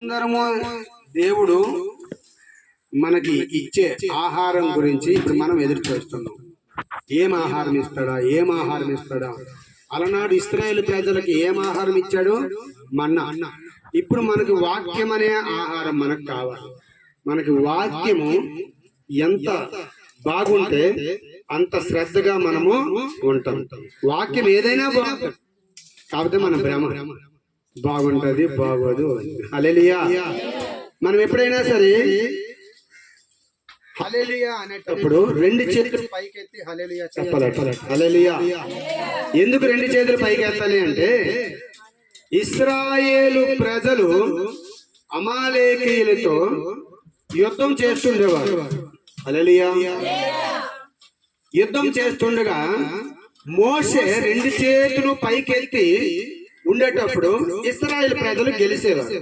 అందరము దేవుడు మనకి ఇచ్చే ఆహారం గురించి ఇప్పుడు మనం ఎదురు చూస్తున్నాం. ఏం ఆహారం ఇస్తాడా? అలనాడు ఇశ్రాయేలు ప్రజలకు ఏం ఆహారం ఇచ్చాడు? మన్నా. ఇప్పుడు మనకు వాక్యం అనే ఆహారం మనకు కావాలి. మనకి వాక్యము ఎంత బాగుంటే అంత శ్రద్ధగా మనము ఉంటాం. వాక్యం ఏదైనా బాగుంటుంది, కాకపోతే మన భ్రమ బాగుంటది బాగోదు. హల్లెలూయా. మనం ఎప్పుడైనా సరే హల్లెలూయా అనేటప్పుడు రెండు చేతులు పైకెత్తి హల్లెలూయా చెప్పాలట. హల్లెలూయా. ఎందుకు రెండు చేతులు పైకెత్తాలి అంటే, ఇశ్రాయేలు ప్రజలు అమాలేకీయులతో యుద్ధం చేస్తుండేవారు. హల్లెలూయా. యుద్ధం చేస్తుండగా మోషే రెండు చేతులు పైకెత్తి ఉండేటప్పుడు ఇశ్రాయేలు ప్రజలు గెలిచేవారు.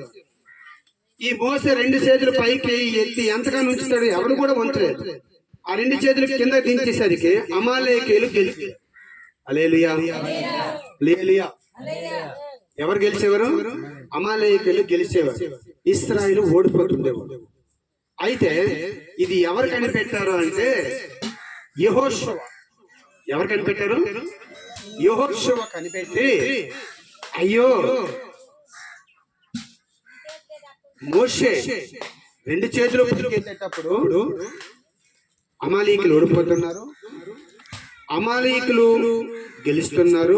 ఈ మోసే రెండు చేతులు పైకి ఎత్తి ఎంతగా ఉంచుతాడు? ఎవరు కూడా ఉంచలేదు. ఆ రెండు చేతులు కింద దించేసరికి అమాలేకీయులు గెలిచారు. హల్లెలూయా. హల్లెలూయా. ఎవరు గెలిచేవారు? అమాలేకీయులు గెలిచేవారు. ఇశ్రాయేలు ఓడిపోతుండేవారు. అయితే ఇది ఎవరు కనిపెట్టారు అంటే యెహోషువ. ఎవరు కనిపెట్టారు? యెహోషువ కనిపెట్టి, అయ్యో మోషే రెండు చేతులు పైకెత్తేటప్పుడు అమాలీకులు ఓడిపోతున్నారు, అమాలీకులు గెలుస్తున్నారు,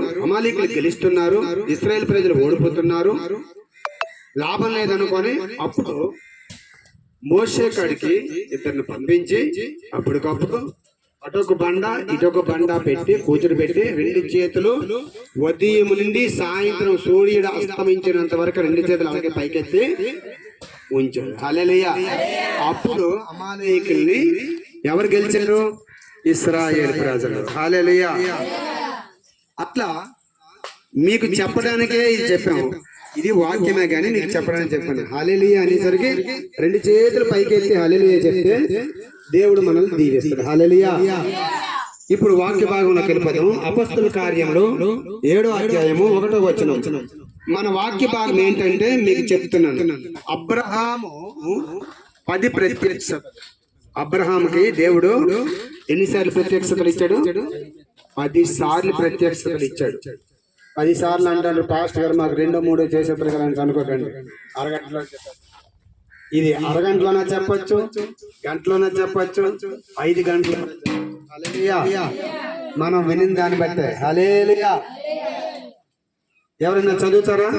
ఇశ్రాయేల్ ప్రజలు ఓడిపోతున్నారు, లాభం లేదనుకొని అప్పుడు మోషే కాడికి ఇద్దరిని పంపించి అప్పటికప్పుడు అటొక బండ ఇటొక బండ పెట్టి కూతురు పెట్టి రెండు చేతులు ఉదయం నుండి సాయంత్రం సూర్యుడు అస్తమించినంత వరకు రెండు చేతులు అలాగే పైకెత్తి ఉంచాడు. హల్లెలూయా. అప్పుడు అమాలేకీయుల్ని ఎవరు గెలిచారు? ఇశ్రాయేలు ప్రజలు. హల్లెలూయా. అట్లా మీకు చెప్పడానికే ఇది చెప్పాము. ఇది వాక్యమే కానీ మీకు చెప్పడానికి చెప్పాను. హల్లెలూయా అనేసరికి రెండు చేతులు పైకెత్తి హల్లెలూయా చెప్తే దేవుడు మనల్ని దీవిస్తాడు. హల్లెలూయా. ఇప్పుడు వాక్య భాగంలోకి వెళ్ళిపోదాం. అపొస్తలుల కార్యములు 7వ అధ్యాయము 1వ వచనం. మన వాక్య భాగం ఏంటంటే మీకు చెప్తున్నాను. అబ్రహాము 10 ప్రత్యక్షతలు. అబ్రహాముకి దేవుడు ఎన్నిసార్లు ప్రత్యక్షతలు ఇచ్చాడు? 10 సార్లు ప్రత్యక్షతలు ఇచ్చాడు. 10 సార్లు అంటారు పాస్టర్ గారు, మాకు 2-3 చేసేస్తారు కదా అని అనుకోకండి. అరగంటలో ఇది అరగంటలోనే చెప్పచ్చు, గంటలోనే చెప్పచ్చు, 5 గంటలు. హల్లెలూయా. మనం వినిన దాన్ని బట్టే. హల్లెలూయా. ఎవరైనా చదువుతారా?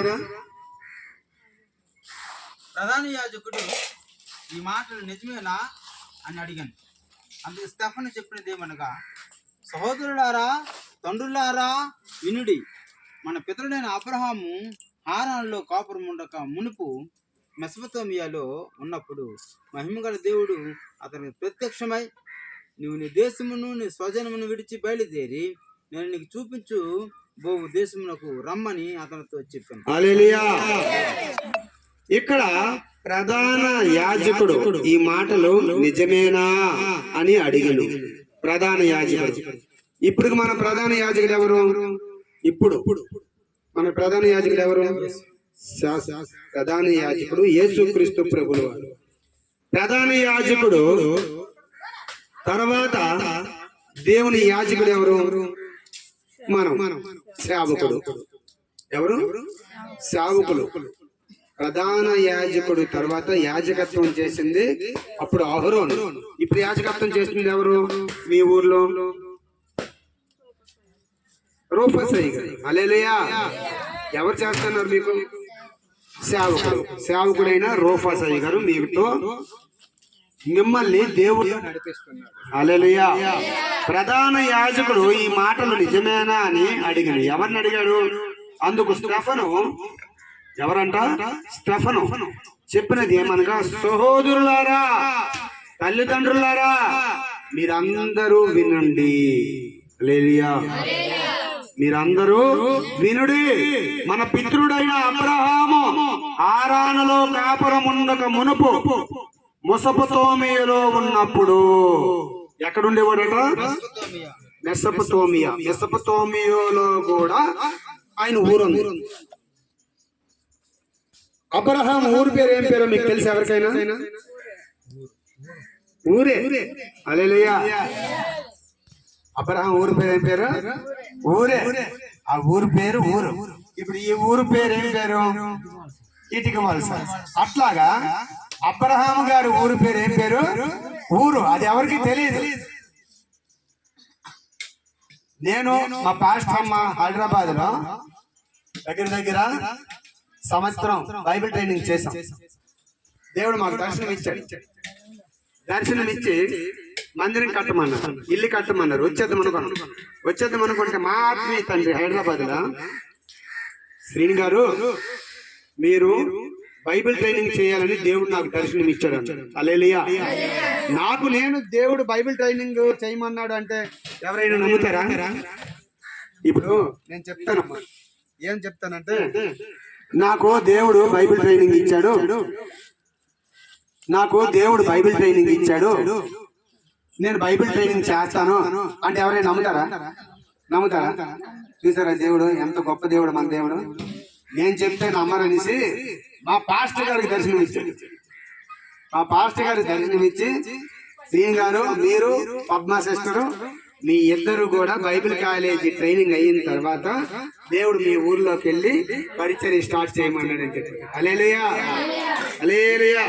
ప్రధాన యాజకుడు ఈ మాటలు నిజమేనా అని అడిగాను. అందుకు స్టెఫను చెప్పినది ఏమనగా, సహోదరులారా, తండ్రులారా, వినుడి. మన పితరుడైన అబ్రహాము హారానులో కాపురం ఉండక మునుపు మెసొపొతామియాలో ఉన్నప్పుడు మహిమగల దేవుడు అతనికి ప్రత్యక్షమై, నువ్వు నీ దేశమును నీ స్వజనమును విడిచి బయలుదేరి నేను నీకు చూపించు బోవు దేశమునకు రమ్మని అతనితో చెప్పాను. హల్లెలూయా. ఇక్కడ ప్రధాన యాజకుడు ఈ మాటలు నిజమేనా అని అడిగాడు. ప్రధాన యాజకుడు. ఇప్పుడు మన ప్రధాన యాజకుడు ఎవరు? ఇప్పుడు మన ప్రధాన యాజకుడు ఎవరు? ప్రధాన యాజకుడు యేసుక్రీస్తు ప్రభువు వారు. ప్రధాన యాజకుడు తర్వాత దేవుని యాజకుడు ఎవరు? మనం సేవకుడు. ఎవరు? సేవకులు. ప్రధాన యాజకుడు తర్వాత యాజకత్వం చేసింది అప్పుడు అహరోను. ఇప్పుడు యాజకత్వం చేస్తుంది ఎవరు? మీ ఊర్లో రూపసయ్య గారు. హల్లెలూయా. ఎవరు చేస్తున్నారు మీకు? సేవకుడు. సేవకుడైన రూపసయ్య గారు మీతో మిమ్మల్ని దేవుడు నడిపిస్తున్నారు. హల్లెలూయా. ప్రధాన యాజకుడు ఈ మాటలు నిజమేనా అని అడిగాడు. ఎవరిని అడిగాడు? అందుకు స్టెఫను. ఎవరంట? స్టెఫను చెప్పినది ఏమనగా, సహోదరులారా, తల్లిదండ్రులారా, మీరందరూ వినండి. హల్లెలూయా. మీరందరూ వినుడి. మన పితరుడైన అబ్రహాము హారానులో కాపురం ఉండక మునుపు మెసొపొతామియాలో ఉన్నప్పుడు ఎక్కడుండేవాడట? మెసొపొతామియాలో కూడా ఆయన ఊరుంది. అబ్రహాం ఊరు పేరు ఏం పేరో మీకు తెలుసు ఎవరికైనా? ఊరే. హల్లెలూయా. అబ్రహాం ఊరు పేరు ఏం పేరు? ఊరే. ఆ ఊరు పేరు ఊరు. ఇప్పుడు ఈ ఊరు పేరు ఏం పేరు? ఇటుక వలస. అట్లాగా అబ్రహాం గారి ఊరు పేరు ఏం పేరు? ఊరు. అది ఎవరికి తెలియదు. నేను మా పాస్టర్ అమ్మ హైదరాబాద్ లో దగ్గర సంవత్సరం బైబిల్ ట్రైనింగ్ చేశాం. దేవుడు మాకు దర్శనం ఇచ్చాడు. దర్శనం ఇచ్చి మందిరం కట్టమన్నారు, ఇల్లు కట్టమన్నారు. వచ్చేద్దాం అనుకుంటే మా ఆత్మీయ తండ్రి హైదరాబాద్ లో శ్రీని గారు మీరు బైబిల్ ట్రైనింగ్ చేయాలని దేవుడు నాకు దర్శనం ఇచ్చాడు. హల్లెలూయా. నేను దేవుడు బైబిల్ ట్రైనింగ్ చేయమన్నాడు అంటే ఎవరైనా నమ్ముతారా? ఇప్పుడు నేను చెప్తానమ్మా, ఏం చెప్తానంటే నాకు దేవుడు బైబిల్ ట్రైనింగ్ ఇచ్చాడు, నేను బైబిల్ ట్రైనింగ్ చేస్తాను అంటే ఎవరైనా నమ్ముతారా? చూసారా దేవుడు ఎంత గొప్ప దేవుడు మన దేవుడు. నేను చెప్తే నమ్మరనేసి మా పాస్టర్ గారికి దర్శనం ఇచ్చాడు. మా పాస్టర్ గారికి దర్శనం ఇచ్చి శ్రీ గారు మీరు పద్మా సిస్టరు మీ ఇద్దరు కూడా బైబిల్ కాలేజీ ట్రైనింగ్ అయిన తర్వాత దేవుడు మీ ఊర్లోకి వెళ్ళి పరిచర్య స్టార్ట్ చేయమన్నాడు అని చెప్పాడు. హల్లెలూయా. హల్లెలూయా.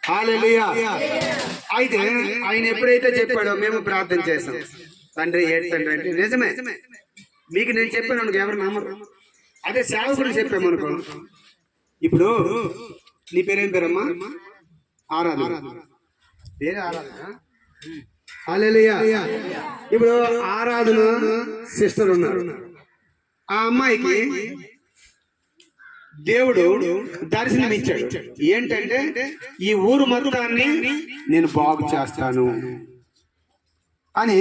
హల్లెలూయా. అయితే ఆయన ఎప్పుడైతే చెప్పాడో మేము ప్రార్థన చేస్తాం. తండ్రి తండ్రి అంటే నిజమే. మీకు నేను చెప్పాను అనుకో ఎవరు నమ్మరు. అదే సేవకుడు చెప్పామనుకో. ఇప్పుడు నీ పేరేం పేరమ్మా? ఆరాధన. పేరే ఆరాధన. హల్లెలూయా. ఇప్పుడు ఆరాధన సిస్టర్ ఉన్నారు. ఆ అమ్మాయికి దేవుడు దర్శనం ఇచ్చాడు. ఏంటంటే ఈ ఊరు మొత్తాన్ని నేను బాగు చేస్తాను అని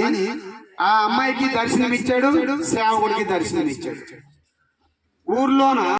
ఆ అమ్మాయికి దర్శనం ఇచ్చాడు, సేవకుడికి దర్శనం ఇచ్చాడు. ఊర్లోన